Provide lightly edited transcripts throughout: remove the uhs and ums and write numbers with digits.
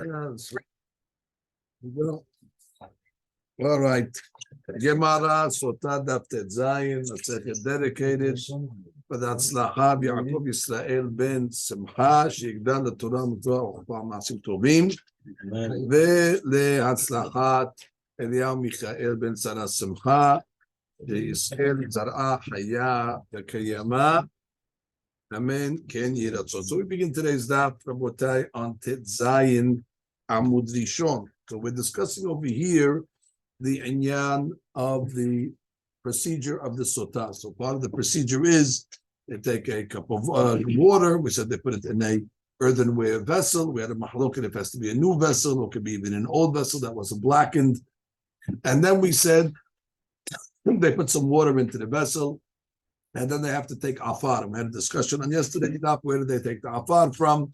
All right. Gemara Sotah Daf Zayin, Masechet dedicated for the Hatzlacha Yaakov Yisrael ben Simcha שיגדל לתורה ומצוות וחופה מעשים טובים ולהצלחת אליהו מיכאל בן שרה שמחה שישראל זרעה חיה וקיימה Amen. Ken Yiratzot. So we begin today's daf, Rabotai, on Tet Zayin Amud Rishon. So we're discussing over here the inyan of the procedure of the sotah. So part of the procedure is they take a cup of water. We said they put it in a earthenware vessel. We had a mahloket. It has to be a new vessel, or it could be even an old vessel that wasn't blackened. And then we said they put some water into the vessel. And then they have to take afar. We had a discussion on yesterday. Where do they take the afar from?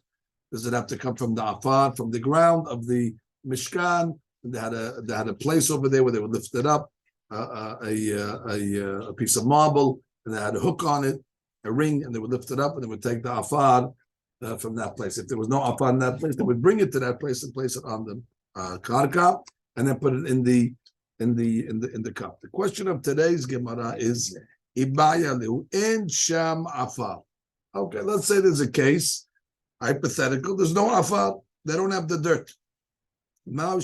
Does it have to come from the afar, from the ground of the Mishkan? They had a place over there where they would lift it up, a piece of marble, and they had a hook on it, a ring, and they would lift it up, and they would take the afar from that place. If there was no afar in that place, they would bring it to that place and place it on the karka, and then put it in the cup. The question of today's Gemara is in sham afar. Okay, let's say there's a case, hypothetical, there's no afar, they don't have the dirt. So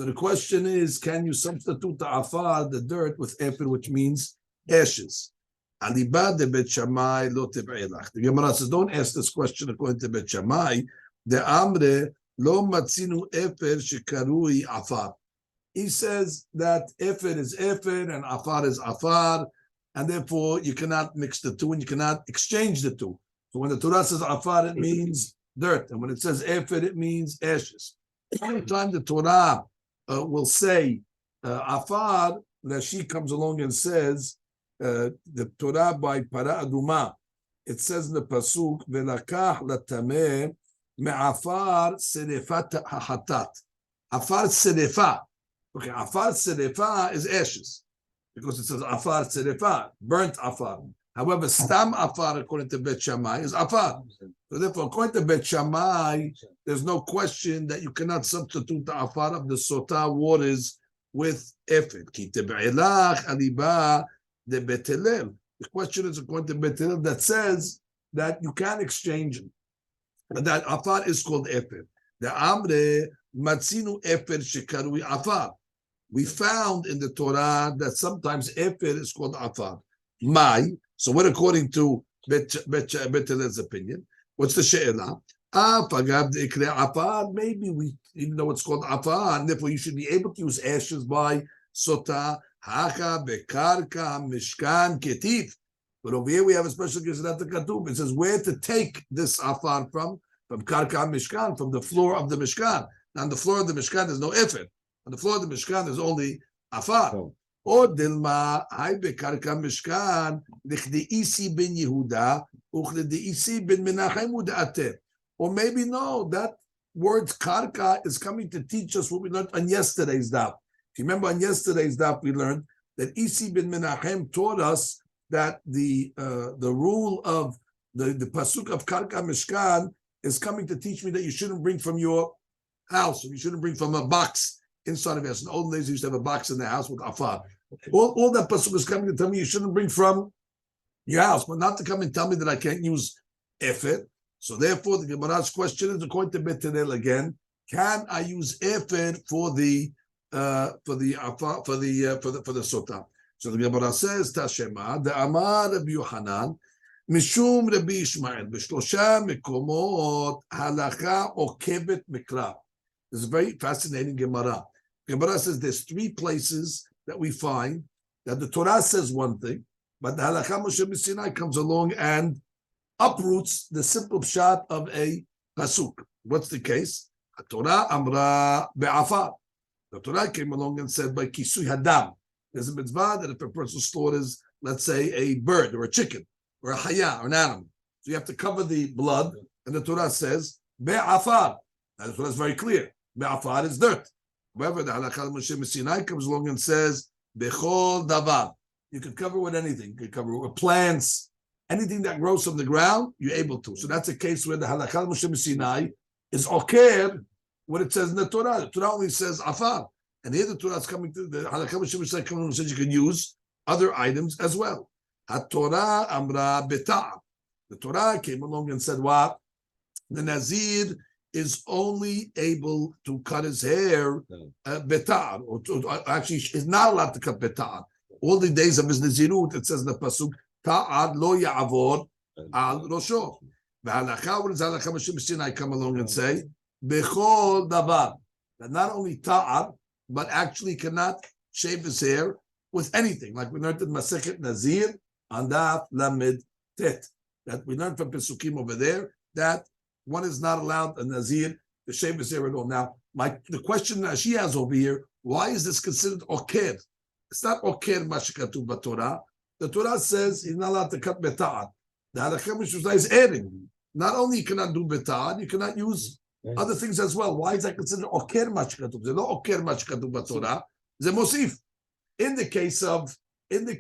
the question is, can you substitute the afar, the dirt, with efer, which means ashes? The Gemara says, don't ask this question according to Bet Shammai. The amre lo matzinu efer shekarui afar. He says that efer is efer and afar is afar, and therefore you cannot mix the two and you cannot exchange the two. So when the Torah says afar, it means dirt, and when it says efer, it means ashes. Every time the Torah will say afar, Rashi comes along and says the Torah by para aduma. It says in the pasuk velakach latameh me'afar serefat hahatat. Afar serefa. Okay, afar serefa is ashes, because it says afar serefa, burnt afar. However, stam afar, according to Bet Shammai, is afar. So therefore, according to Bet Shammai, there's no question that you cannot substitute the afar of the sotah waters with efer. Ki tebe'elach aliba de Bet Hillel. The question is according to Bet Hillel that says that you can exchange them. That afar is called efer. The amre matzinu efer shekarui afar. We found in the Torah that sometimes efer is called afar. Mai. So what according to Bet Hillel's opinion? What's the she'elah? Maybe we, even though it's called afar, and therefore you should be able to use ashes by sotah. Haka bekarka mishkan ketiv. But over here we have a special gezerat katuv. It says where to take this afar from karka mishkan, from the floor of the mishkan. Now on the floor of the mishkan there's no efer. On the floor of the mishkan there's only afar. Or dilma hay bekarka mishkan l'chdeisi ben Yehuda uchdeisi ben Menachem u'da'ateh. Or maybe no, that word karka is coming to teach us what we learned on yesterday's daf. If you remember on yesterday's daf, we learned that Isi ben Menachem taught us that the rule of the pasuk of karka mishkan is coming to teach me that you shouldn't bring from your house, or you shouldn't bring from a box inside of your house. In the old days, you used to have a box in the house with afar. All that pasuk is coming to tell me you shouldn't bring from your house, but not to come and tell me that I can't use efer. So therefore, the Gemara's question is according to Bet Hillel again: can I use efer for the sotah? So the Gemara says, Tashema the Amar Rabbi Yochanan Mishum Rabbi Ishmael b'shlosha mekomot halacha okevet mikra. This is a very fascinating Gemara. Gemara says there's three places that we find that the Torah says one thing, but the Halakha Moshe Sinai comes along and uproots the simple pshat of a pasuk. What's the case? The Torah amra be'afar. The Torah came along and said by kisui hadam. There's a mitzvah that if a person slaughters, let's say, a bird or a chicken or a haya or an animal, so you have to cover the blood, and the Torah says be'afar. And the Torah is very clear. Be'afar is dirt. However, the Halakha Moshe Sinai comes along and says, Bechol davar. You can cover with anything. You can cover with plants, anything that grows from the ground, you're able to. So that's a case where the Halakha Moshe Sinai is oker what it says in the Torah. The Torah only says afar. And here the Torah is coming to the Halakha says you can use other items as well. HaTorah amra beta'ah. The Torah came along and said what? The Nazir is only able to cut his hair beta'ah, or actually is not allowed to cut beta'ah. All the days of his Nazirut, it says in the Pasuk, ta'ad lo ya'avor al rosho. V'halakha, what does Halakha Moshe Sinai come along and say? Bechol davar. That not only ta'ad, but actually cannot shave his hair with anything. Like we learned in Masechet Nazir, on Daf Lamed Tet. That we learned from Pesukim over there, that one is not allowed, a Nazir, to shave his hair at all. Now, the question that she has over here, why is this considered oker? It's not oker mashikatu b'Torah. The Torah says he's not allowed to cut beta'ad. The Halakha Mishuzah is adding. Not only you cannot do beta'ad, you cannot use other things as well. Why is that considered oker mashikatu? There's no oker mashikatu b'Torah. There's a mosif. In the case of the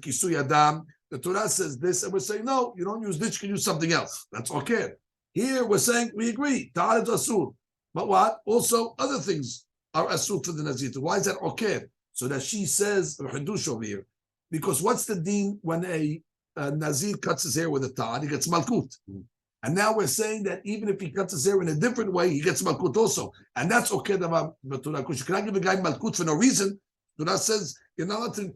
Kisui Adam, the Torah says this, and we're saying, no, you don't use this, you can use something else. That's okay. Here we're saying, we agree, ta'ad is asur. But what? Also, other things are asur for the Nazir. Why is that okay? So that she says, Hadush over here. Because what's the deen when a Nazir cuts his hair with a ta'ad? He gets malkut. And now we're saying that even if he cuts his hair in a different way, he gets malkut also. And that's okay. Because you cannot give a guy malkut for no reason. Torah says you're not allowed to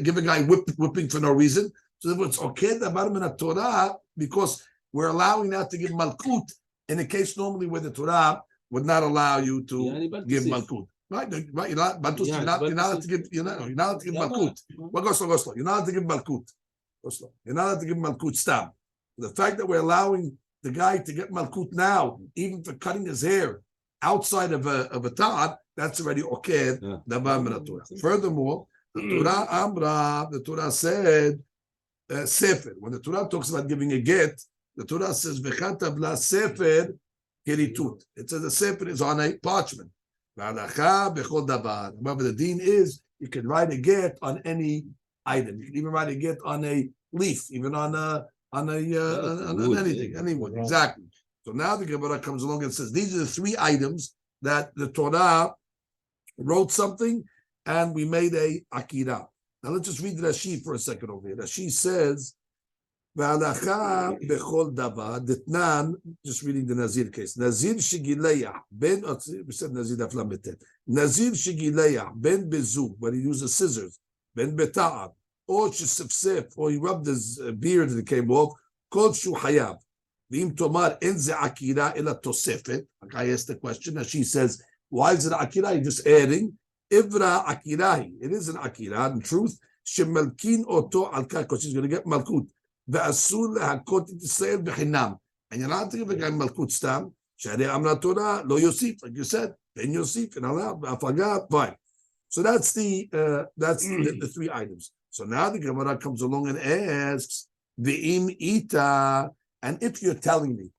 give a guy whipping for no reason. So therefore it's okay the Torah because we're allowing now to give malkut in a case normally where the Torah would not allow you to give malkut. Right? You're not allowed to give malkut. You're not allowed to give malkut. You're not allowed to give malkut stam. The fact that we're allowing the guy to get malkut now, even for cutting his hair outside of a ta'ad, that's already okay. Furthermore, the Torah said sefer. When the Torah talks about giving a get, the Torah says v'chatav la sefer keritut. It says the sefer is on a parchment. However, the deen is you can write a get on any item. You can even write a get on a leaf, even on anything, anyone. Exactly. So now the Gemara comes along and says these are the three items that the Torah wrote something and we made a akira. Now let's just read Rashi for a second over here. Rashi says, "V'alacha bechol davar ditnan." Just reading the Nazir case. Nazir shigileya ben. We said Nazir daf lametet. Nazir shigileya ben bezug when he uses scissors ben beta'ab or shesefsef or he rubbed his beard and it came off. Kol shu hayav. V'im tomar en ze akira ela tosefet. Like I asked the question, and she says, "Why is it akira? You're just adding." Ivra akirahi. It is an akira. In truth, shemelkin oto al because she's going to get malkut. Ve'asur lehakot Yisrael b'chinam. And you're not to give a guy malkut stam. Sharei amra Torah lo yosif, like you said. Ben yosif and Allah afaga. Fine. So that's the three items. So now the Gemara comes along and asks ve'im ita. And if you're telling me,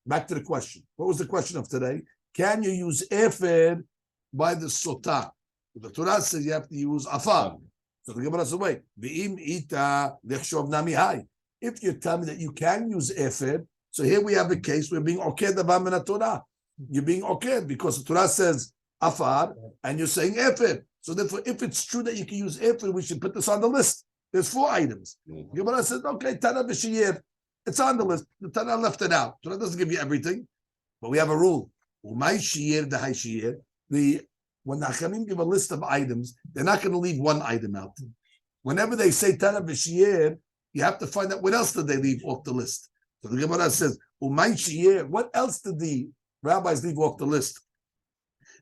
back to the question. What was the question of today? Can you use efed by the sotah? The Torah says you have to use afar. So the Gemara says, wait, v'im ita lechshov nami hai. If you tell me that you can use efed, so here we have a case where being oked davar min Torah. You're being oked because the Torah says afar and you're saying efed. So therefore, if it's true that you can use efed, we should put this on the list. There's 4 items. The Gemara says, okay, Tana b'shiyir. It's on the list. The Tana left it out. Torah doesn't give you everything, but we have a rule. When the Hachamim give a list of items, they're not going to leave one item out. Whenever they say Tana b'shiyir, you have to find out what else did they leave off the list. So the Gemara says, what else did the rabbis leave off the list?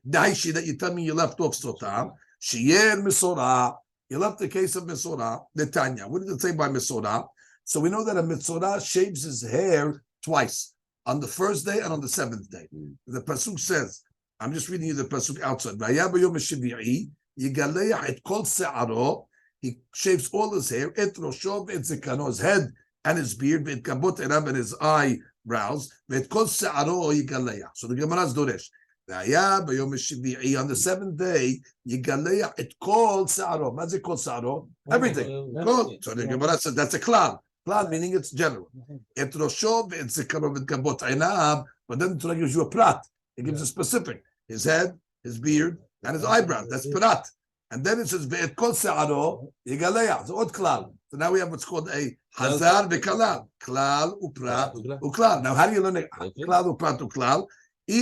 That you tell me you left off Sotah. Shiyir Mesorah. You left the case of Mesorah. The Tanya. What did it say by Mesorah? So we know that a Mesorah shaves his hair twice, on the first day and on the 7th day. The Pasuk says, I'm just reading you the Pasuk outside. He shaves all his hair, his head and his beard, and his eyebrows. So the Gemara is Doresh. On the 7th day, it called Sa'aro. What's it called Sa'aro? Everything. So the Gemara says that's a klal. Klal meaning it's general. But then the Torah gives you a prat. It gives a specific. His head, his beard, and his eyebrows. That's prat. And then it says, Ve'et kol se'aro yigaleya. So klal. So now we have what's called a hazar ve'kalal. Klal, uprat, uklal. Now how do you learn it? Klal, uprat, uklal. So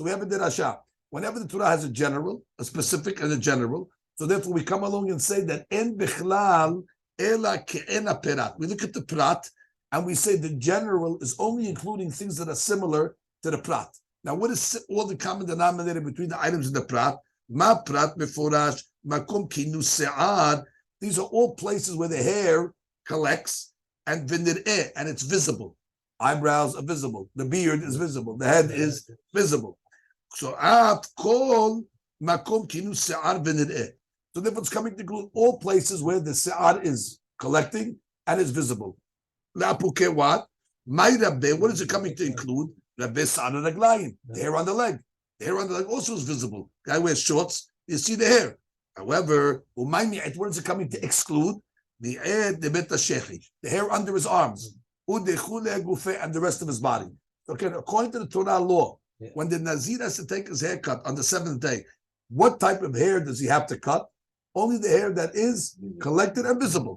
we have a derasha. Whenever the Torah has a general, a specific, and a general, so therefore we come along and say that en bichlal ela ke'en perat. We look at the prat and we say the general is only including things that are similar to the prat. Now, what is all the common denominator between the items in the prat? Ma prat meforash, makom kinu se'ad. These are all places where the hair collects and v'nir'eh, and it's visible. Eyebrows are visible. The beard is visible. The head is visible. So at kol makom kinu se'ar v'nir'eh. So therefore it's coming to include all places where the se'ar is collecting and is visible. La'apuke what? My Rabbi, what is it coming to include? Rabbi se'ar raglayim, the hair on the leg. The hair on the leg also is visible. Guy wears shorts, you see the hair. However, what is it coming to exclude? The hair under his arms. And the rest of his body. Okay, according to the Torah law, when the Nazir has to take his haircut on the seventh day, what type of hair does he have to cut? Only the hair that is collected and visible.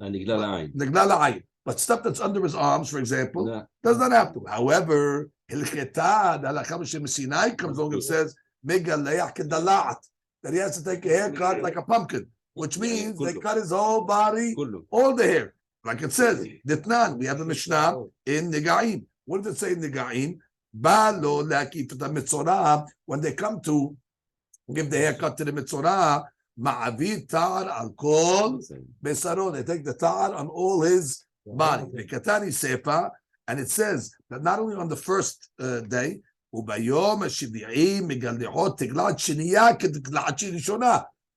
But stuff that's under his arms, for example, does not have to. However, Hilchetat, Sinai comes along and says, that he has to take a haircut like a pumpkin, which means they cut his whole body, all the hair. Like it says, Ditnan, we have a Mishnah in Negaim. What does it say in Negaim? When they come to give the haircut to the Mitzorah, Ma'avid ta'ar al kol besaro. They take the ta'ar on all his body. Katani sefa, and it says that not only on the first day,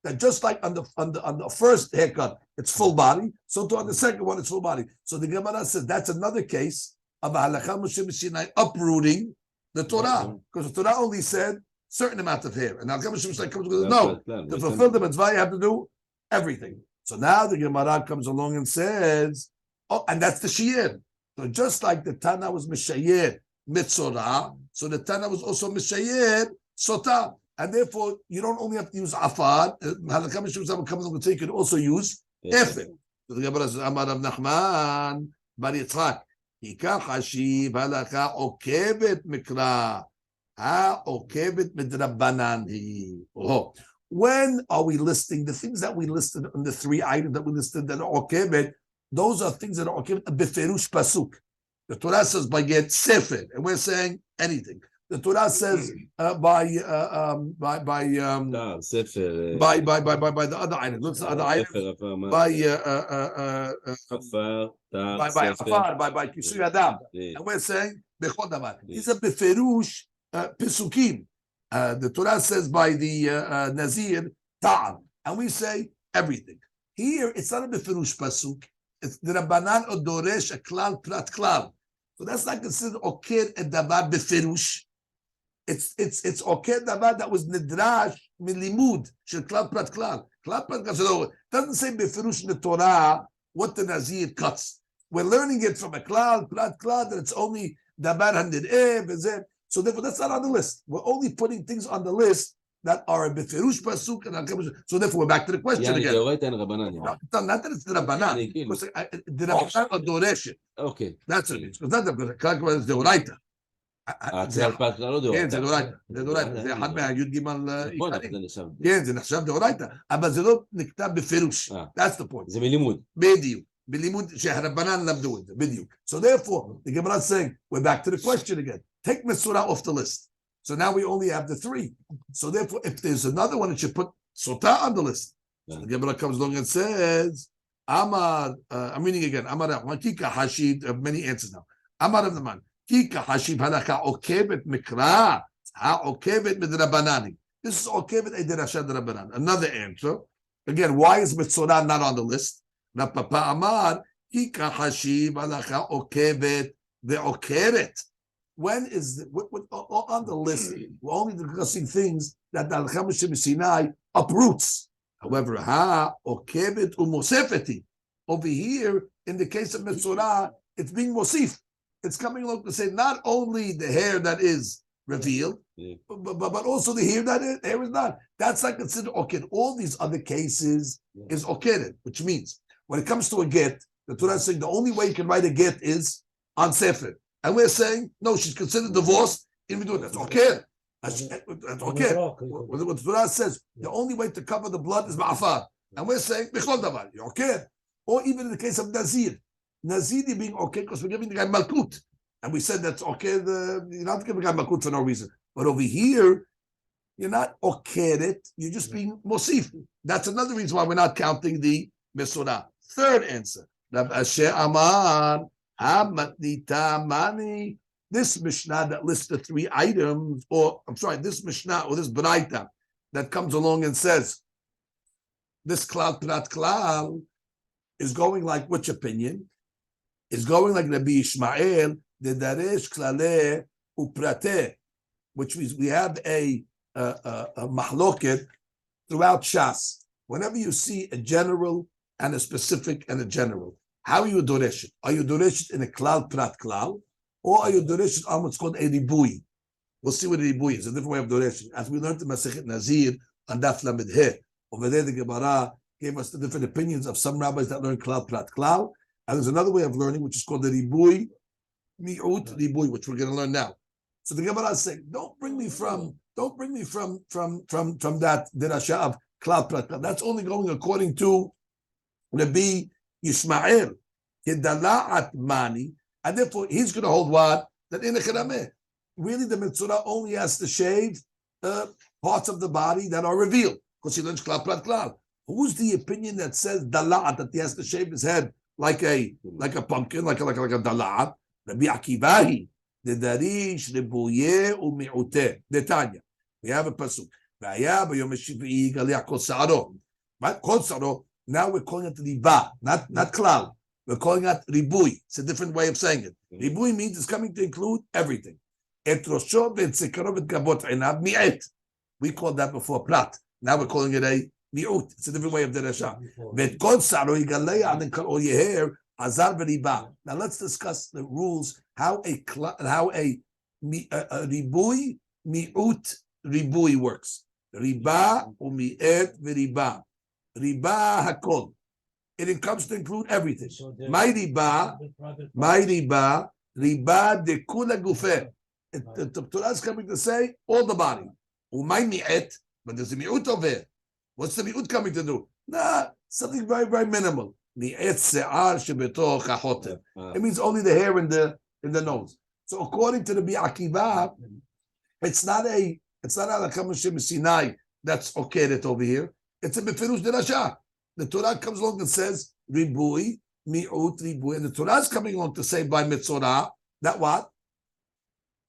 that just like on the first haircut, it's full body, so too on the second one, it's full body. So the Gemara says that's another case of a halakha Moshe Sinai uprooting the Torah, because the Torah only said certain amount of hair, and halakha Moshe Sinai comes with no, to fulfill the mitzvah, you have to do everything. So now the Gemara comes along and says, oh, and that's the Shiyir. So just like the Tana was Mishayir Mitzorah, so the Tana was also Mishayir Sotah. And therefore, you don't only have to use afar. Halakha Mishum Zama comes along and say you can also use efer. So the Gemara says, Amar Rav Nachman bar Yitzchak, Hikach hashiv halakha okevet mikra, ha okevet midrabanan hi. Oh, when are we listing the things that we listed on the three items that we listed that are okevet? Those are things that are okevet beferush pasuk. The Torah says by get sefer, and we're saying anything. The Torah says by the other item. What's the other item? By Kisui Adam. And we're saying bechol davar. These are beferush pesukim. The Torah says by the Nazir ta'am, and we say everything. Here it's not a beferush pasuk. It's the Rabbanan odoresh a klal prat klal. So that's not considered okir et davar beferush. It's okir davar that was nidrash milimud shel klal prat klal. Klal prat klal. So it doesn't say beferush in the Torah what the Nazir cuts. We're learning it from a klal prat klal that it's only davar handid v'zeh. So therefore that's not on the list. We're only putting things on the list that are a beferush pasuk and so therefore we're back to the question again. Not that it's the Rabbanan. The Rabbanan or Doresh. Okay. That's what it is. Because not the Rabbanan is the Oraita. זה דאורייתא. זה דאורייתא. זה אחד מהיוד גימל עיקרי. כן, זה נחשב דאורייתא. אבל זה לא נכתב בפירוש. That's the point. זה מלימוד. בדיוק. בלימוד שהרבנן למדו את זה. בדיוק. So therefore, the Gemara is saying, we're back to the question again. Take Mesorah off the list. So now we only have the three. So therefore, if there's another one, it should put Sotah on the list. So the Gemara comes along and says, Amar, I'm reading again. Amar, Kika Hashid, many answers now. Amar of the man. Kika Hashib halakha okebet mikra, ha okebet midrabanani. This is okebet edirashad rabanan. Another answer. Again, why is Mesorah not on the list? Papa Amar, Kika Hashib halakha okebet ve'okeret. When is on the list? We're only discussing things that the Halakha Moshe Sinai uproots. However, ha okebet umosefeti. Over here, in the case of Mesorah, it's being mosif. it's coming along to say not only the hair that is revealed, but also the hair that hair is not. That's not considered oked. All these other cases is oked, which means when it comes to a get, the Torah is saying the only way you can write a get is on sefer, and we're saying no, she's considered divorced. In between, that's oked. That's okay. What the Torah says, the only way to cover the blood is ma'afar. And we're saying, you're okay. Or even in the case of Nazir. Nazir being okay because we're giving the guy malkut. And we said that's okay, you're not giving the guy malkut for no reason. But over here, you're not okayed, you're just being mosif. That's another reason why we're not counting the mesorah. Third answer. Rabbi Asher Amar, Hamatnita Mani. This Mishnah that lists the three items, this Mishnah or this Braita that comes along and says, this klal prat klal is going like which opinion? Is going like Rabbi Ishmael, the daresh klale uprate, which means we have a mahloket throughout Shas. Whenever you see a general and a specific and a general, how are you doresh it? Are you doresh it in a klal prat klal? Or are you doresh on what's called a ribui? We'll see what a ribui is, a different way of doresh. As we learned in Masechet Nazir on Daf Lamed He, over there the Gemara gave us the different opinions of some rabbis that learn klal prat klal, and there's another way of learning which is called the ribui mi'ut ribui, which we're going to learn now. So the Gemara is saying, don't bring me from that derasha of klal prat klal. That's only going according to Rabbi Yishmael. Kedala'at mani. And therefore, he's going to hold what? That in the Cherameh, really the Metzorah only has to shave parts of the body that are revealed. Because he learns klal prat klal. Who's the opinion that says dala'at, that he has to shave his head like a pumpkin, like a dala'at? Rabbi Akivahi, the darish, rebuye, u'mi'uteh. Detanya. We have a pasuk. V'aya b'yom ha'shivi'i galiyah kol sa'aro. Kol sa'aro, now we're calling it riba, not klal. We're calling it ribui. It's a different way of saying it. Ribui means it's coming to include everything. We called that before prat. Now we're calling it a mi'ut. It's a different way of derasha. Now let's discuss the rules, how a ribui, mi'ut, ribui works. Riba, umi'et, v'riba. Riba hakol. It comes to include everything. My riba, riba de kula gufer. The Torah is coming to say all the body. Umay mi'et, but there's a mi'ut over here. What's the mi'ut coming to do? Nah, something very, very minimal. Mi'et se'ar shebetoch ha'choter. It means only the hair in the nose. So according to the Bi'akiva, it's not a halakha Moshe Sinai that's okayed over here. It's a befirush derasha. The Torah comes along and says, ribui, mi'ut, ribui. And the Torah is coming along to say by Metzorah that what?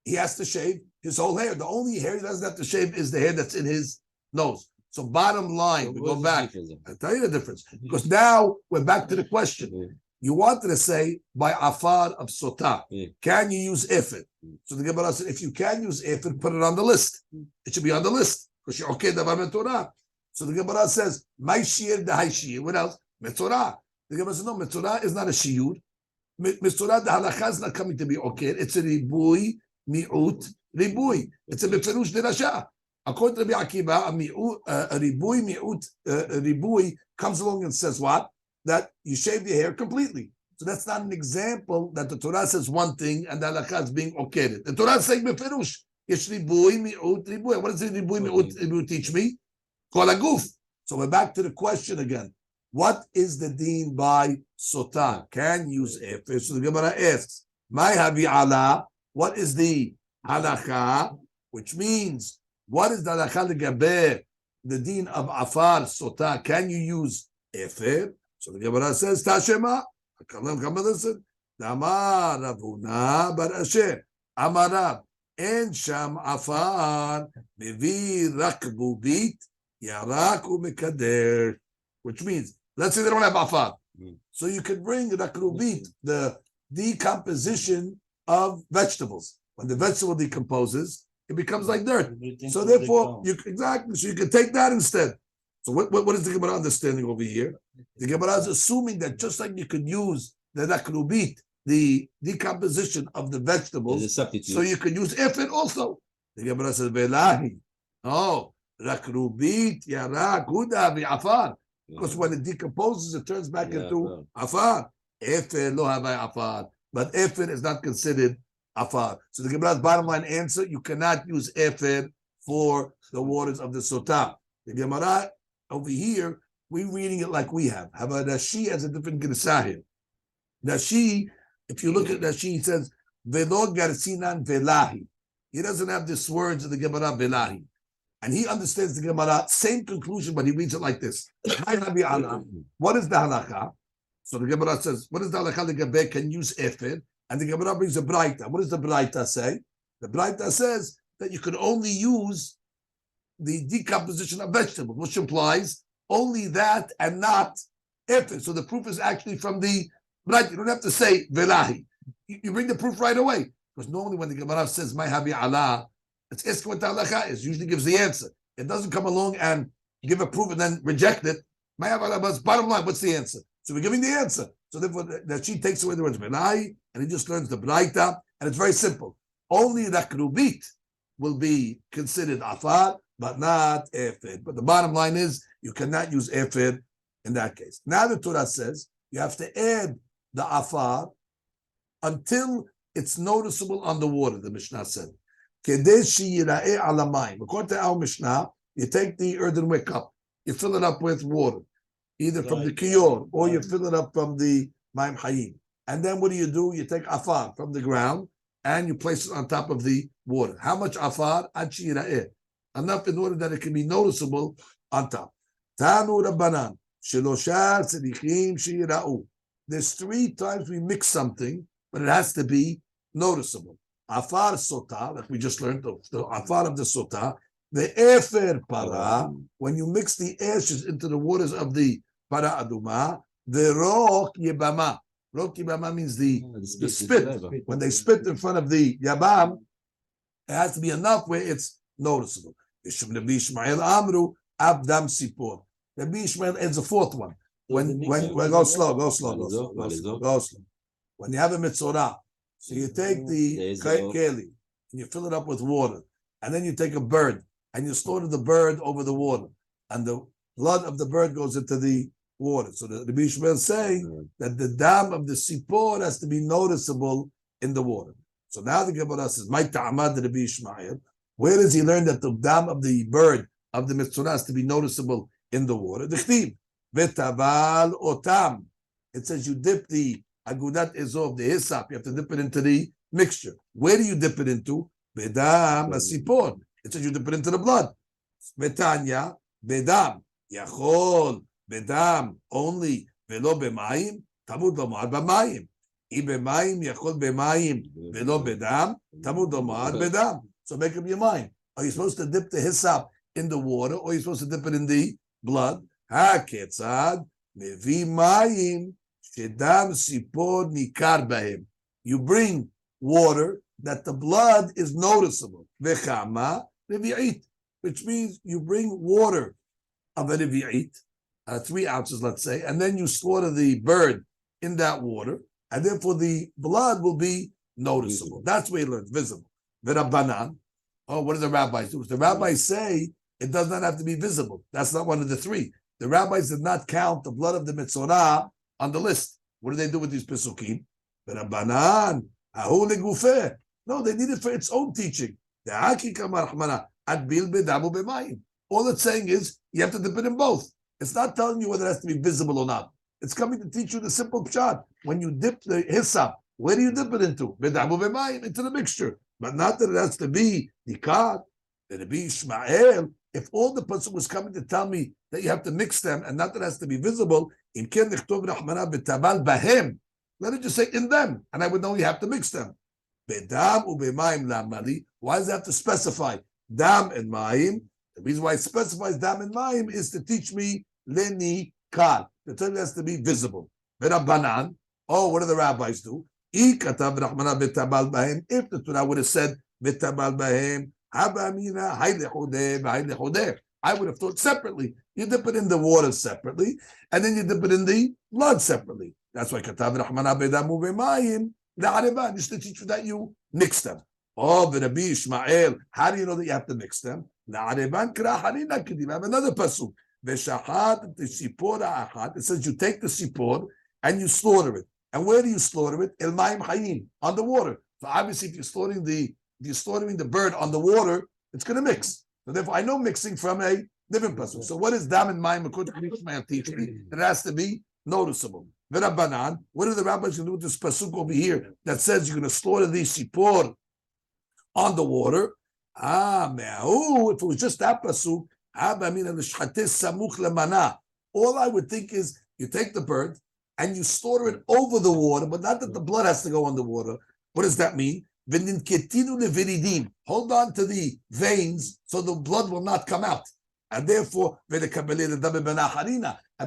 He has to shave his whole hair. The only hair he doesn't have to shave is the hair that's in his nose. So bottom line, we go back. I'll tell you the difference. Because now we're back to the question. You wanted to say by afar of Sotah, can you use ifit? So the Gemara said, if you can use ifit, put it on the list. It should be on the list. Because you're okay, davar Metzorah. So the Gemara says, "My shiur, the high shiur." What else? Metzorah. The Gemara says, "No, Metzorah is not a shiur. Metzorah, the halakha is not coming to be okay. It's a ribui, mi'ut, ribui. It's a beferush derasha." According to Rabbi Akiva, a ribui, mi'ut, ribui comes along and says what? That you shave your hair completely. So that's not an example that the Torah says one thing and the halakha is being okayed. The Torah is saying beferush. It's ribui, mi'ut, ribui. What does the ribui, mi'ut, ribui teach me? So we're back to the question again. What is the deen by Sotah? Can use ifir? So the Gemara asks, "My havi ala." What is the halakha? Which means, what is the halakha legaber the deen of afar Sotah? Can you use ifir? So the Gemara says, "Tashema." Come listen. Damar Ravuna bar Asher Amarav en sham afar mevi rakbu bit. Which means, let's say they don't have afar. So you could bring rakrubit, the decomposition of vegetables. When the vegetable decomposes, it becomes like dirt. So therefore, you can take that instead. So what is the Gemara understanding over here? The Gemara is assuming that just like you could use the rakrubit the decomposition of the vegetables, so you can use efed also. The Gemara says, "Velahi." Oh, rakrubit yarak huda v'afar. Because when it decomposes, it turns back into afar. Efed lo havai afar, but efed is not considered afar. So the Gemara's bottom line answer: you cannot use efed for the waters of the Sotah. The Gemara over here, we're reading it like we have. How about Rashi has a different Girsah here? Rashi, if you look at Rashi, he says, Velo garsinan velahi. He doesn't have this words of the Gemara velahi. And he understands the Gemara, same conclusion, but he reads it like this. What is the halakha? So the Gemara says, what is the halakha? The Gemara can use efed. And the Gemara brings a braita. What does the braita say? The braita says that you can only use the decomposition of vegetables, which implies only that and not efed. So the proof is actually from the braita. You don't have to say velahi. You bring the proof right away. Because normally when the Gemara says, my habi Allah, it's asking what the halakha is. Usually gives the answer. It doesn't come along and give a proof and then reject it. My habi Allah, but bottom line, what's the answer? So we're giving the answer. So therefore, that she takes away the words velahi, and he just learns the braita, and it's very simple. Only rakrubit will be considered afar, but not efed. But the bottom line is, you cannot use efed in that case. Now the Torah says, you have to add the afar until it's noticeable on the water, the Mishnah said. According to our Mishnah, you take the earthenware cup, you fill it up with water, either from the kiyor, or you fill it up from the Maim Hayim. And then what do? You take afar from the ground, and you place it on top of the water. How much afar? Enough in order that it can be noticeable on top. Tanu Rabbanan, Sheloshar Tzedichim Shira'u. There's 3 times we mix something, but it has to be noticeable. Afar Sotah, like we just learned, the afar of the Sotah, the efer para, when you mix the ashes into the waters of the para aduma, the roch yebama. Roch yebama means the spit. When they spit in front of the yabam, it has to be enough where it's noticeable. Rabbi Ishmael Amru Abdam Sipor. Rabbi Ishmael adds a 4th one. When go slow. When you have a mitzorah, so you take the keli and you fill it up with water, and then you take a bird and you slaughter the bird over the water, and the blood of the bird goes into the water. So the Rabbi Ishmael is saying that the dam of the sipor has to be noticeable in the water. So now the Gemara says, "My ta'amad Rabbi Ishmael." Where does he learn that the dam of the bird of the mitzvah has to be noticeable in the water? The chtiv v'taval otam. It says you dip the agudat ezov, the hyssop. You have to dip it into the mixture. Where do you dip it into? Bedam asipor. It says you dip it into the blood. Betanya bedam yachol bedam only velo b'mayim tamud lomar b'mayim. B'mayim yachol b'mayim velo bedam tamud lomar bedam. So make up your mind. Are you supposed to dip the hyssop in the water, or are you supposed to dip it in the blood? Ha-ketzad mevi mayim shedam sipor nikar bahem. You bring water that the blood is noticeable. Vechama revi'it, which means you bring water of a revi'it, 3 ounces, let's say, and then you slaughter the bird in that water, and therefore the blood will be noticeable. That's where you learn, visible. V'rabbanan. Oh, what do the rabbis do? The rabbis say it does not have to be visible. That's not one of the 3. The rabbis did not count the blood of the mitzorah on the list. What do they do with these pesukim? V'rabbanan, ahu legufeh. No, they need it for its own teaching. All it's saying is you have to dip it in both. It's not telling you whether it has to be visible or not. It's coming to teach you the simple pshat. When you dip the hyssop, where do you dip it into? Into the mixture. But not that it has to be nikar. That it be Ishmael. If all the person was coming to tell me that you have to mix them and not that it has to be visible, let it just say in them, and I would know you have to mix them. Bedam ubemayim lamali. Why does it have to specify dam and mayim? The reason why it specifies dam and mayim is to teach me leni kar. The term has to be visible. V'rabbanan. Oh, what do the rabbis do? If the Torah would have said v'tabal bahem, I would have thought separately. You dip it in the water separately, and then you dip it in the blood separately. That's why katav Rahmana bedamu b'mayim le'areban. Just to teach you that you mix them. Oh, Rabbi Ishmael, how do you know that you have to mix them? Le'areban kra harina kedim. I have another pasuk. V'shachat t'sipor ha'achat. It says you take the sipor and you slaughter it. And where do you slaughter it? El ma'im chayim, on the water. So obviously, if you're slaughtering the bird on the water, it's going to mix. So therefore, I know mixing from a different pasuk. So what is dam and ma'im according to Ishmael teaching? It has to be noticeable. V'rabbanan, what are the rabbis going to do with this pasuk over here that says you're going to slaughter the sipor on the water? If it was just that pasuk, all I would think is you take the bird and you slaughter it over the water, but not that the blood has to go on the water. What does that mean? Hold on to the veins so the blood will not come out. And therefore, and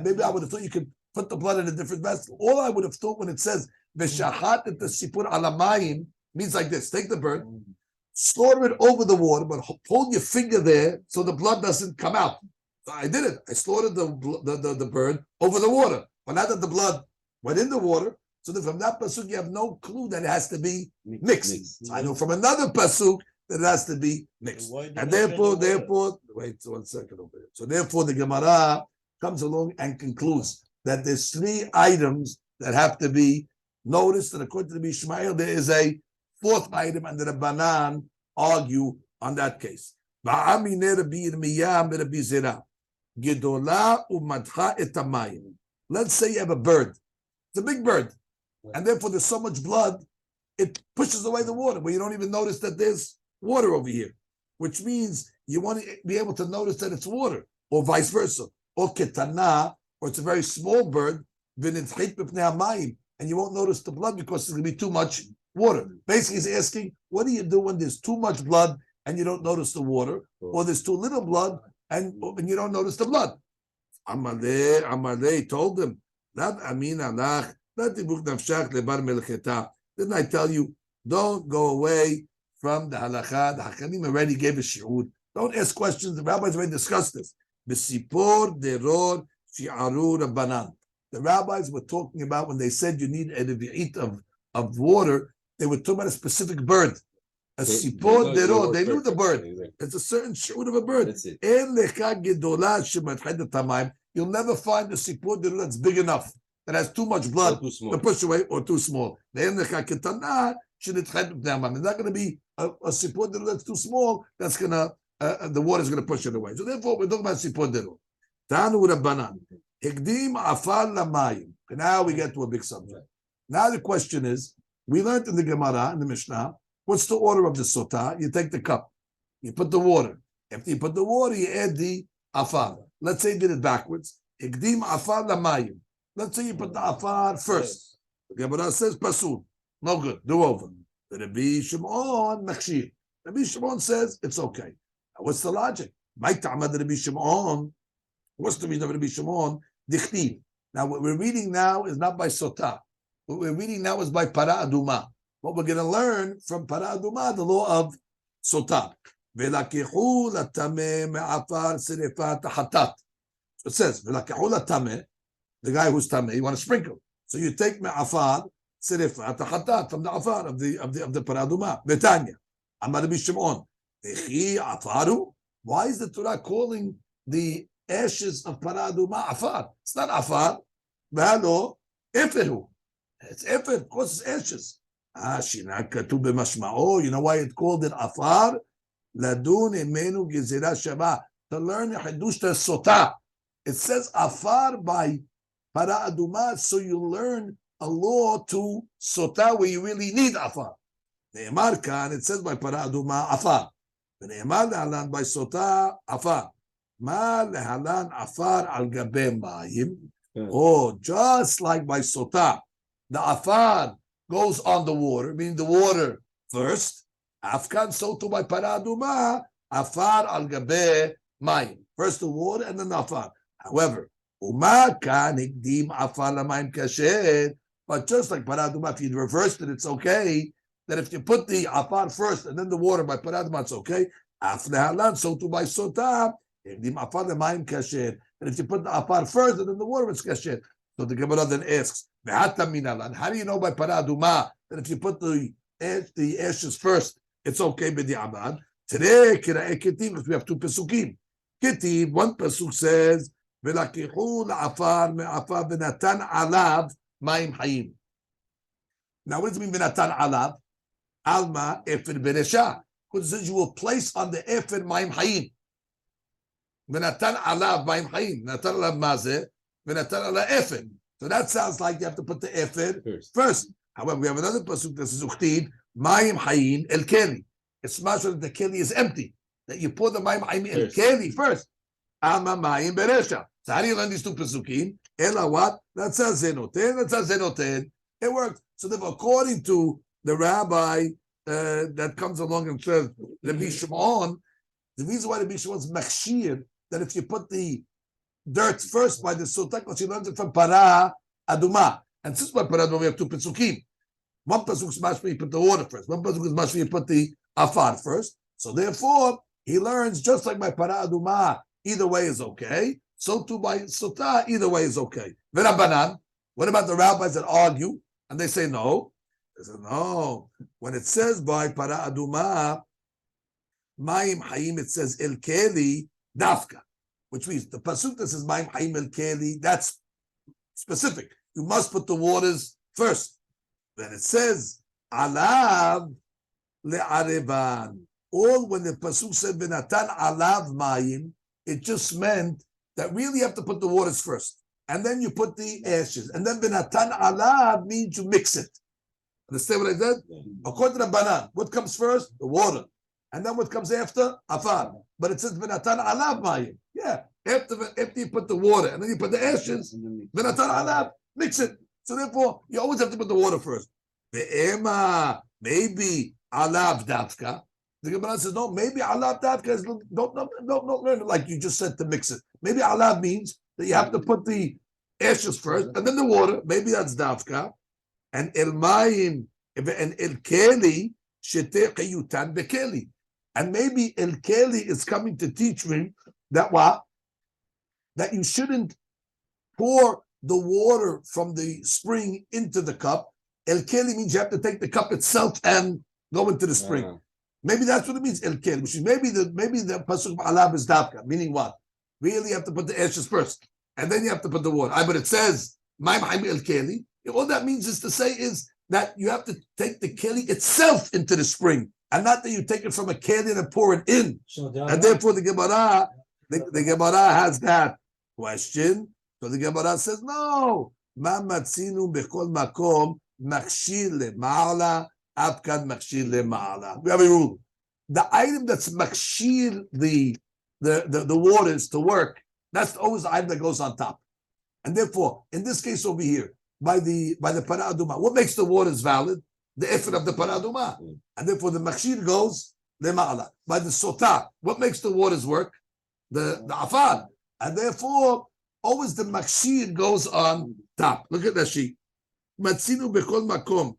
maybe I would have thought you could put the blood in a different vessel. All I would have thought when it says V'shachat sipur alamayim means like this: take the bird, slaughter it over the water, but hold your finger there so the blood doesn't come out. So I did it. I slaughtered the bird over the water. But now that the blood went in the water, so that from that pasuk you have no clue that it has to be mixed. So I know from another pasuk that it has to be mixed. And therefore, wait 1 second over here. So therefore, the Gemara comes along and concludes that there's 3 items that have to be noticed, and according to the Ishmael, there is a 4th item, and the Rabbanan argue on that case. Let's say you have a bird. It's a big bird. And therefore there's so much blood, it pushes away the water, where you don't even notice that there's water over here. Which means you want to be able to notice that it's water, or vice versa. Or ketana, or it's a very small bird, and you won't notice the blood because there's going to be too much water. Basically, he's asking, what do you do when there's too much blood and you don't notice the water, or there's too little blood and you don't notice the blood? Elmaleh told them, didn't I tell you, don't go away from the halakha? The Hakanim already gave a shi'ud. Don't ask questions. The rabbis already discussed this. The rabbis were talking about when they said you need a revi'it of water, they were talking about a specific bird. A sipor deror, they knew the bird. It's a certain shi'ud of a bird. You'll never find a sipor deror that's big enough, that has too much blood to push away, or too small. There's not going to be a sipor deror that's too small, that's going to, the water is going to push it away. So therefore, we're talking about sipor deror. Tanu Rabbanan. Hekdim afar lamayim. Now we get to a big subject. Now the question is, we learned in the Gemara, in the Mishnah, what's the order of the sotah? You take the cup, you put the water. After you put the water, you add the afar. Let's say you did it backwards. Hekdim afar lamayim. Let's say you put the afar first. The Gemara says pasul. No good. Do over. The Rabbi Shimon machshir. Rabbi Shimon says it's okay. Now, what's the logic? What's the reason of Rabbi Shimon? Dichtiv. Now, what we're reading now is not by Sotah. What we're reading now is by Para Aduma. What we're going to learn from Para Aduma, the law of Sotah. So it says, the guy who's tameh, you want to sprinkle. So you take me'afar sirifat hatat from the afar of the Para Aduma. Betanya. Amar Rabbi Shimon. Why is the Torah calling the ashes of Para Aduma afar? It's not afar. V'halo eferu. It's efer. Of course, it's ashes. Shinak katuv b'mashma'o. You know why it called it afar? Ladun imenu gezira shava. To learn hadush sotah. It says afar by Para Aduma, so you learn a law to sotah where you really need afar. Ne'emar kan, it says by Para Aduma afar. Ne'emar lehalan by sotah afar. Ma lehalan afar al gabe ma'im. Oh, just like by sotah, the afar goes on the water, meaning the water first. Afkan, so too by Para Aduma, afar al gabe ma'im. First the water and then the afar. However, Uma kan hikdim afar lamayim kasher. But just like Para Aduma, if you reversed it, it's okay. That if you put the afar first and then the water by Para Aduma, it's okay. Af lehalan, so too by sotah, hikdim afar lamayim kasher. And if you put the afar first and then the water, it's kasher. So the Gemara then asks, How do you know by para aduma that if you put the ashes first, it's okay b'di'abad? Today, because we have two pesukim. Kitiv, one pesuk says, "V'lakichu la'afar me'afar v'natan alav ma'im hayim." Now, what does it mean v'natan alav? Alma efer beresha. Because it says you will place on the efer ma'im hayim. V'natan alav ma'im hayim. V'natan alav mazeh. V'natan alav efer. So that sounds like you have to put the efer first. However, we have another pasuk that says uchtid ma'im hayim el keli. It's mashal that the keli is empty. That you pour the ma'im hayim el keli first. Alma ma'im beresha. So how do you learn these two pasukim? Ela what? That says zenoten. That says zenoten. It works. So therefore, according to the rabbi that comes along and says Rabbi Shimon, the reason why Rabbi Shimon is machshir, that if you put the dirt first by the Sotah, because she learns it from para aduma. And since by para aduma we have two pesukim. One pasuk is mashma, you put the water first. One pasuk is mashma, you put the afar first. So therefore, he learns just like by para aduma, either way is okay. So too by Sotah, either way is okay. V'Rabbanan, what about the rabbis that argue and they say no? They say no. When it says by para aduma, ma'im hayim, it says el keli dafka, which means the pasuk that says ma'im hayim el keli, that's specific. You must put the waters first. Then it says alav le'arevan. All when the pasuk said v'natan alav ma'im, it just meant that really you have to put the waters first, and then you put the ashes, and then v'natan alav means you mix it. Understand what I said? According to the Banan, what comes first? The water. And then what comes after? Afar. But it says v'natan alav mayim. Yeah. After you put the water and then you put the ashes, v'natan alav, mix it. So therefore, you always have to put the water first. Ve'ema, maybe alav dafka. The Gemara says, no, maybe alav dafka is, don't learn it like you just said to mix it. Maybe alav means that you have to put the ashes first and then the water. Maybe that's dafka. And el mayim and el keli sheteh chayutan bekeli. And maybe el keli is coming to teach me that what? That you shouldn't pour the water from the spring into the cup. El keli means you have to take the cup itself and go into the spring. Maybe that's what it means, el keli. Which is maybe the pasuk alav is dafka, meaning what? Really, you have to put the ashes first, and then you have to put the water. But it says ma'im hayim el keli. All that means is to say is that you have to take the keli itself into the spring, and not that you take it from a keli and pour it in. And therefore, the Gemara has that question. So the Gemara says, no. Ma matzinu bechol makom makshir le'ma'ala apkan makshir le'ma'ala. We have a rule. The item that's makshir the waters to work, that's always the item that goes on top. And therefore, in this case over here, by the para aduma, what makes the waters valid? The effort of the para aduma. And therefore the makshir goes le'ma'ala. By the sotah, what makes the waters work? The afar. And therefore, always the makshir goes on top. Look at that sheet. Matzinu bechol makom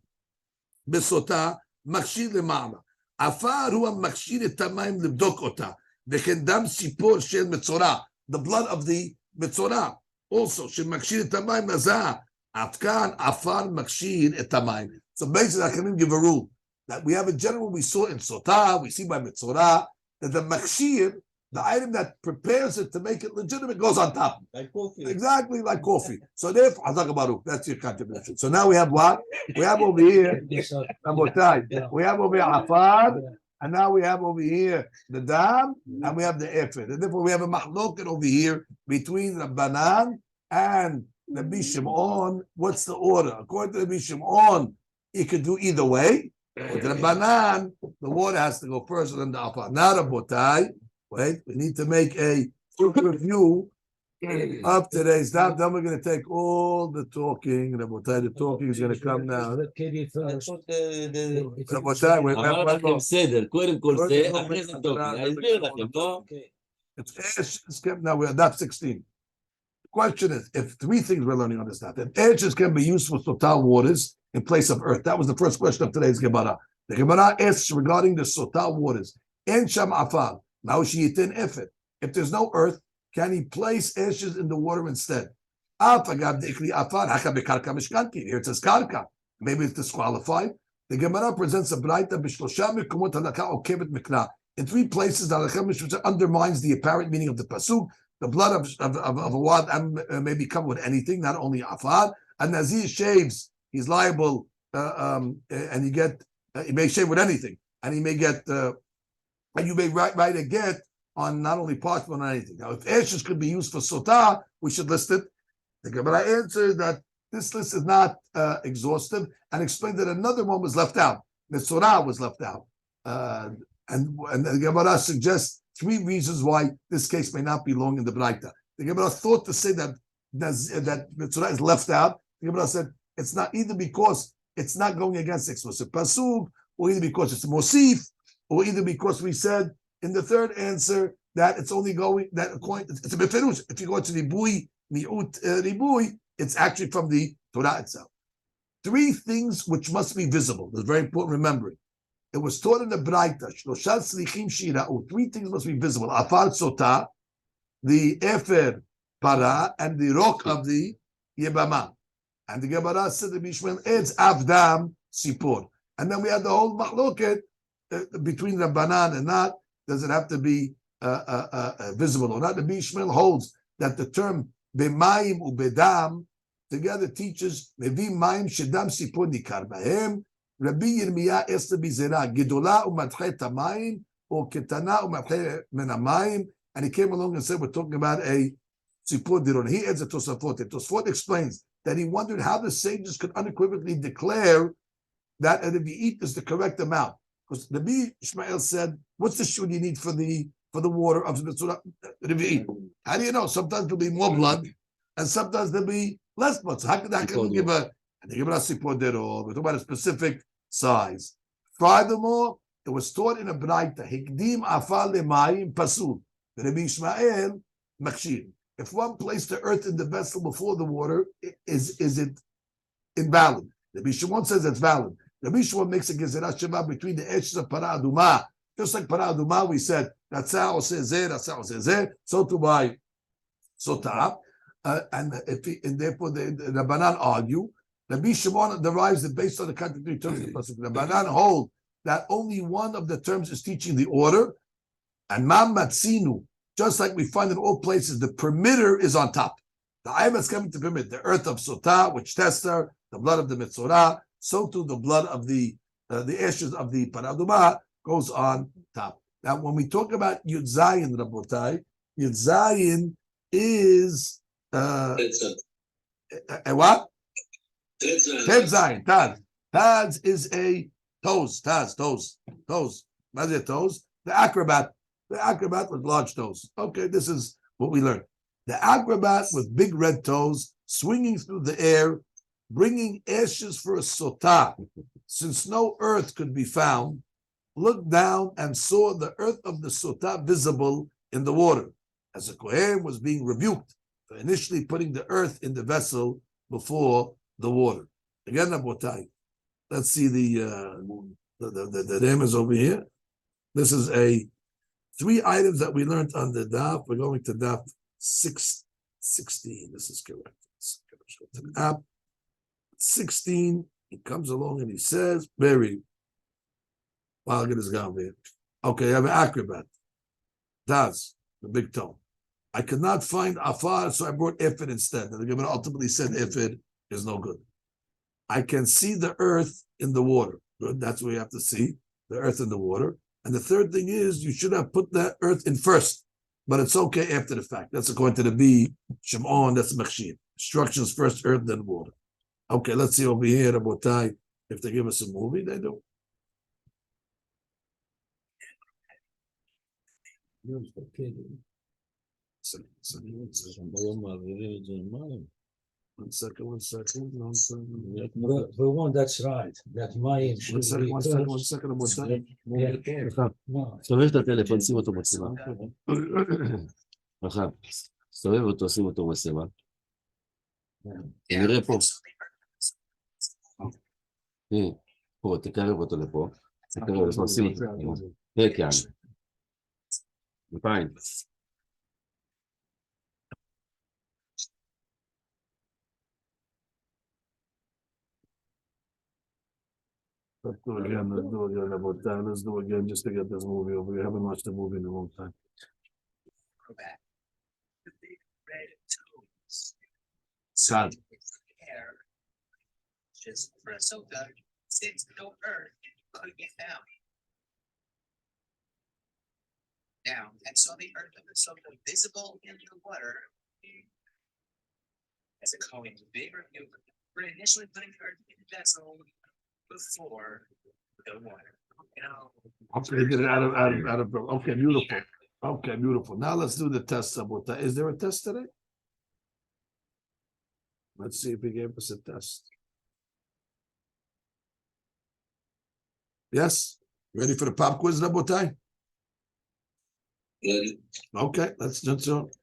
besotah makshir le'ma'ala. Afar hu makshir et hamayim lebdok ota. V'chen dam sipor shel metzorah. The blood of the metzorah. Also, shel makshir et hamayim nazah. Afkan afar makshir et hamayim. So basically, I can give a rule that we have a general we saw in Sotah, we see by Metzorah, that the makshir, the item that prepares it to make it legitimate, goes on top. Like coffee. Exactly like coffee. So therefore, Baruch, that's your contribution. So now we have what? We have over here, we have over here afar, and now we have over here the dam, and we have the efed. And therefore, we have a mahloket over here between the banan and Rabbi Shimon. What's the order? According to Rabbi Shimon, you could do either way. With the banan, the water has to go first and then the afar. Now the botai. Wait, we need to make a quick review of today's daf. Then we're going to take all the talking. The talking is going to come now. רבותיי, אמר לכם סדר, קודם כל זה, אחרי זה טוב, להסביר לכם, לא? Now we're at daf 16. The question is, if three things we're learning on this daf, if ashes can be used for sotah waters in place of earth. That was the first question of today's Gemara. The Gemara asks regarding the sotah waters. En sham afar. Now she yitin efet. If there's no earth, can he place ashes in the water instead? Here it says karka. Maybe it's disqualified. The Gemara presents a braita b'shlosha mekumot halakha okevet mikna. In 3 places, the halakha undermines the apparent meaning of the pasuk. The blood of a wild animal may become with anything, not only afar. And Nazir shaves, he's liable, and he may shave with anything, and he may get, and you may write a get on not only parchment or anything. Now, if ashes could be used for sotah, we should list it. The Gemara answered that this list is not exhaustive, and explained that another one was left out. Metzorah was left out, and the Gemara suggests 3 reasons why this case may not belong in the Braita. The Gemara thought to say that Metzorah is left out. The Gemara said it's not either because it's not going against explicit pasuk, or either because it's mosif, or either because we said in the third answer that it's only going that it's a beferush. If you go to ribui miut ribui, it's actually from the Torah itself. 3 things which must be visible. It's very important remembering. It was taught in the Braita. 3 things must be visible. Afar sotah, the efer para, and the rock of the yebama. And the Gemara said the Bishman adds avdam sipor. And then we had the whole machloket between Rabbanan and not. Does it have to be visible or not? The Bishman holds that the term b'mayim ubedam together teaches mevi mayim shedam sipor nikar bahem. Rabbi Yirmiyah has to be zera gedola umatchet hamayim or ketana umatchet men hamayim. And he came along and said, we're talking about a sipor diron. He adds a Tosafot. Tosafot explains that he wondered how the sages could unequivocally declare that if you eat is the correct amount. Because Rabbi Ishmael said, what's the shul you need for the water of the Mitzvah? How do you know? Sometimes there'll be more blood, and sometimes there'll be less blood. So how can we give a sipor diron? We're talking about a specific size. Furthermore, it was taught in a Braita, Hikdim afal lemayim pasul. Rabbi Ishmael makshir. If one placed the earth in the vessel before the water, is it invalid? Rabbi Shimon says it's valid. Rabbi Shimon makes a gezerah shema between the edges of para aduma. Just like para aduma, we said ratzah oseh ratzah oseh. So to by sotah, and therefore the Rabbanan argue. Rabbi Shimon derives it based on the contradictory terms of the pasuk. The Rabbanan hold that only one of the terms is teaching the order, and mam matzinu. Just like we find in all places, the perimeter is on top. The ayam is coming to permit the earth of sotah, which tester, the blood of the metzorah, so too the blood of the ashes of the paraduma goes on top. Now, when we talk about Yud Zayin, Rabotai, Yud Zayin is a what? Ted Zayin, Taz. Taz is a toes, toes. What is it, toes? The acrobat. The acrobat with large toes. Okay, this is what we learned. The acrobat with big red toes, swinging through the air, bringing ashes for a sotah. Since no earth could be found, looked down and saw the earth of the sotah visible in the water, as the Kohen was being rebuked for initially putting the earth in the vessel before the water. Again, Rabotai, let's see the name is over here. This is 3 items that we learned on the Daf. We're going to Daf 616. This is correct. Let's go to the app. 16. He comes along and he says, "Very." Well, I'll get his gown there. Okay, I have an acrobat. Taz, the big toe. I could not find afar, so I brought Ephid instead. And the Gemara ultimately said Ephid is no good. I can see the earth in the water. Good. That's what you have to see, the earth in the water. And the third thing is you should have put that earth in first, but it's okay after the fact. That's according to the B, Shimon, that's Machshir. Instructions first, earth, then water. Okay, let's see over here, Rabotai. If they give us a movie, they do. One second. The one that's right. That mayim should be One second. סובב את הטלפון, שים אותו בצבע. עכשיו, סובב אותו, שים אותו בצבע. נראה פה. פה, תקרב אותו לפה. תקרב אותו, שים אותו. כאן. 200. Let's do again, Rabotai. Let's do again just to get this movie over. We haven't watched the movie in a long time. Go back. The big red toes. Sad. Hair. Just for a Sotah, since no earth could be found. Now, and saw the earth of the Sotah visible in the water. As a Kohen, they reviewed for initially putting the earth in the vessel before the water. Now, Okay, get it out of. Okay, beautiful. Okay, beautiful. Now let's do the test. Rabotai. Is there a test today? Let's see if he gave us a test. Yes? Ready for the pop quiz, Rabotai? Okay, let's do it.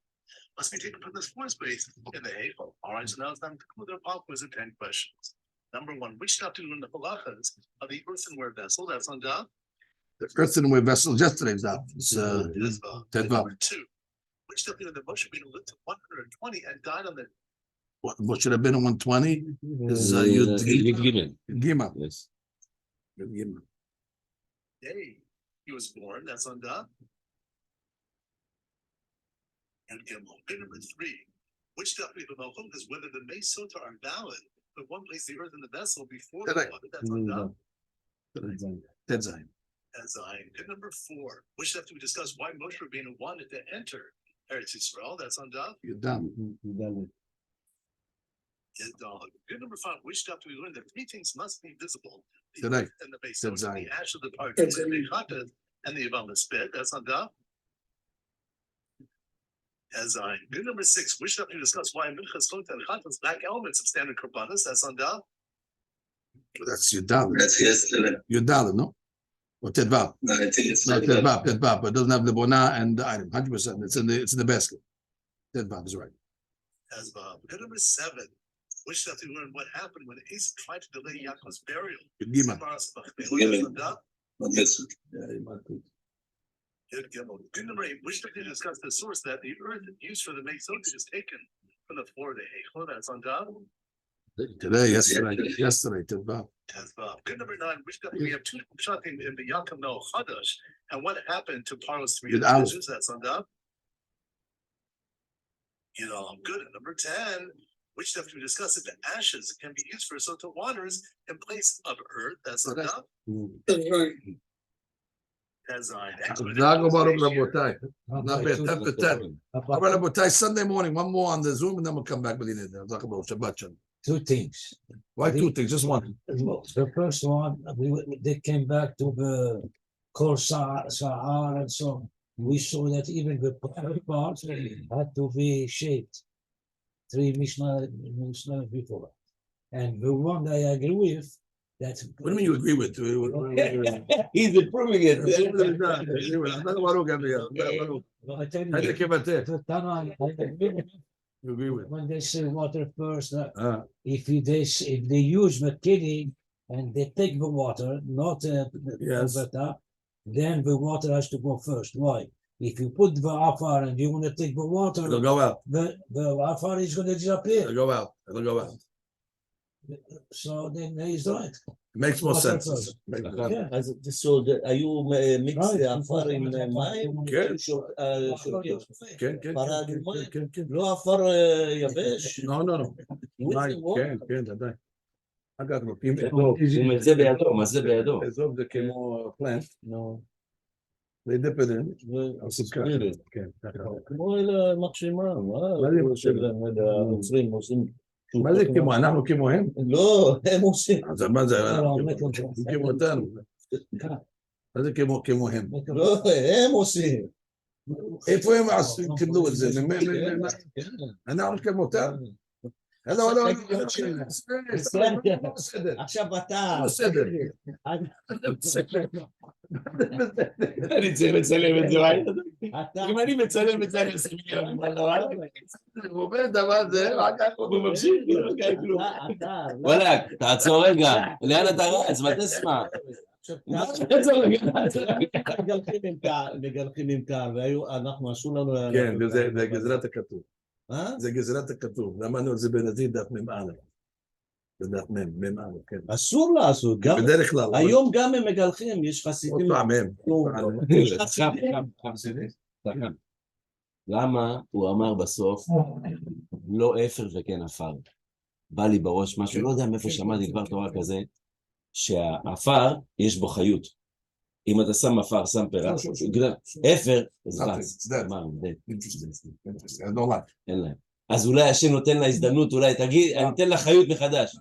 Must be taken from the floor space in the Hechal. All right, so now it's time to conclude our pop quiz of 10 questions. Number one, which Daf do you learn the halachas of the earthenware vessel? That's on Daf. The earthenware vessel yesterday's out. It's Tezvav. Tezvav. Number two, which Daf do you learn the Moshe Rabbeinu lived to 120 and died on the what should have been a 120 is Gimel. Gima. Yes. Gima. day he was born? That's on Daf. And Gimel. Good number three, which Daf do you learn is whether the Masechet are valid, but one place the earth in the vessel before the Correct. water. That's on Daf. That's Zion. As good number four, which have to discuss why Moshe Rabbeinu wanted to enter Eretz Yisrael. That's on Daf. You're done. Good number five, which have to learn that three things must be visible: the Correct. earth and the base, That's the Zion. ash of the parchment, the Mechata, and the Elmaleh spit. That's on Daf. As good number six, which have to discuss why Minchas Sotah and Chatas lack elements of standard korbanos. That's on Daf. That's your dollar. That's yesterday. Your dollar, no? Or Tedvav. No, I think it's No, Tedvav, but it doesn't have the bona and the item. 100%. It's in the basket. Tedvav is right. As good number seven, which have to learn what happened when Esau tried to delay Yaakov's burial. Gima. Good number eight, which to discuss the source that the earth used for the Masechet is taken from the floor of the Hechal. That's on Daf. Today, yesterday, Tedvav. Good number nine, which we have two shot in the Yaakov no Chadash, and what happened to Paro's three Good individuals. That's on Daf. Good. Number 10, which have to discuss if the ashes can be used for Sotah waters in place of earth. That's on Daf. As Zago Baruch Rabotai. Not bad. 10 for 10. All right, Rabotai, Sunday morning, one more on the Zoom, and then we'll come back with it. Talk about Shabbat Shalom. Two things. Why two things? Just one. The first one, they came back to the Kol Sahar and so on. We saw that even the private parts had to be shaped. Three Mishnah before. And the one I agree with, that. What do you mean you agree with? He's improving it. I tell I think about that. the Tana, I agree with You agree with? when they say water first, if they use the kidney and they take the water, not Yes. then the water has to go first. Why? If you put the afar and you want to take the water, It'll go out. the afar is going to disappear. It'll go out. It'll go out. So then he's right. It makes more Water sense. first. Yeah. So היו מיקס עפר עם מים? כן. שורקים? כן, כן, פרה אדומה? כן, כן, כן. לא עפר יבש? לא. כן, כן, ודאי. אגב, הוא זה בידו, מה זה בידו? אזוב זה כמו פלנט, נו. They dip it in. כן, ככה. כמו אלה מחשימה, מה זה מחשימה? הנוצרים עושים... מה זה כמו? אנחנו כמוהם? לא, הם עושים. אז מה זה? אנחנו כמו אותנו. מה זה כמוהם? לא, הם עושים. איפה הם קיבלו את זה? אנחנו כמותם? לא, עכשיו אתה... בסדר. אני צריך לצלם את זה. אם אני מצלם את זה, אני עושה מיליון. הוא אומר דבר זה, הוא ממשיך, וואלה, תעצור רגע, לאן אתה רץ? מה תשמע? מגלחים עם קר, ואנחנו עשו לנו... כן, זה גזרת הכתוב. מה? זה גזרת הכתוב. למדנו את זה בנזיר דף מ"א. בדף מ' א', כן. אסור לעשות, גם בדרך כלל. אבל היום גם הם מגלחים, יש עוד חסידים. פעם הם. חכם. למה הוא אמר בסוף, לא אפר וכן עפר? בא לי בראש משהו, לא יודע מאיפה שמעתי דבר תורה כזה, שהעפר יש בו חיות. אם אתה שם עפר, שם פרח, אפר, זה רץ. אין להם. אז אולי השם נותן לה הזדמנות, אולי תגיד, אני אתן לה חיות מחדש.